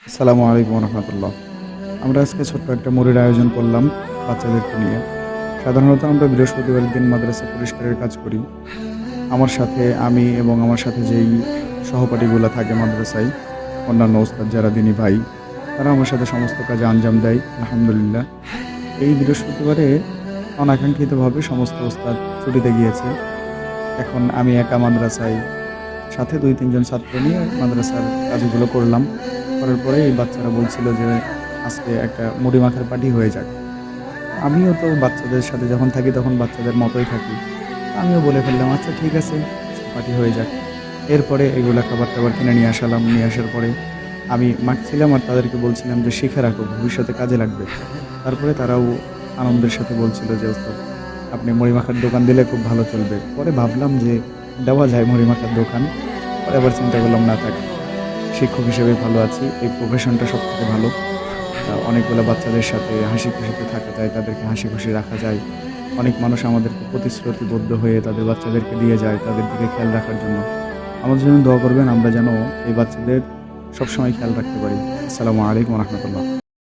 আসসালামু আলাইকুম রহমতুল্লাহ। আমরা আজকে ছোট্ট একটা মুড়ির আয়োজন করলাম বাচ্চাদেরকে নিয়ে। সাধারণত আমরা বৃহস্পতিবারের দিন মাদ্রাসা পরিষ্কারের কাজ করি। আমার সাথে আমি এবং আমার সাথে যেই সহপাঠীগুলো থাকে মাদ্রাসায়, অন্যান্য ওস্তাদ যারা দিনী ভাই, তারা আমার সাথে সমস্ত কাজে আঞ্জাম দেয় আলহামদুলিল্লাহ। এই বৃহস্পতিবারে অনাকাঙ্ক্ষিতভাবে সমস্ত ওস্তাদ ছুটিতে গিয়েছে। এখন আমি একা মাদ্রাসায়, সাথে ২-৩ জন ছাত্র নিয়ে মাদ্রাসার কাজগুলো করলাম। করার পরে এই বাচ্চারা বলছিল যে আজকে একটা মুড়ি মাখার পার্টি হয়ে যাক। আমিও তো বাচ্চাদের সাথে যখন থাকি তখন বাচ্চাদের মতোই থাকি। আমিও বলে ফেললাম, আচ্ছা ঠিক আছে, আজকে পার্টি হয়ে যাক। এরপরে এগুলা খাবার-টাবার কিনে নিয়ে আসলাম। নিয়ে আসার পরে আমি মাখছিলাম আর তাদেরকে বলছিলাম যে, "শিখে রাখো, ভবিষ্যতে কাজে লাগবে।" তারপরে তারাও আনন্দের সাথে বলছিল যে, "ওস্তাদ, আপনি মুড়ি মাখার দোকান দিলে খুব ভালো চলবে।" পরে ভাবলাম যে দেওয়া যায় মুড়ি মাখার দোকান। পরে আবার চিন্তা করলাম, না থাক, শিক্ষক হিসেবে ভালো আছি। এই প্রফেশনটা সবথেকে ভালো। অনেকগুলো বাচ্চাদের সাথে হাসিখুশিতে থাকা যায়, তাদেরকে হাসিখুশি রাখা যায়। অনেক মানুষ আমাদেরকে প্রতিশ্রুতিবদ্ধ হয়ে তাদের বাচ্চাদেরকে দিয়ে যায়, তাদের দিকে খেয়াল রাখার জন্য। আমাদের জন্য দোয়া করবেন, আমরা যেন এই বাচ্চাদের সবসময় খেয়াল রাখতে পারি। আসসালামু আলাইকুম রহমতুল্লাহ।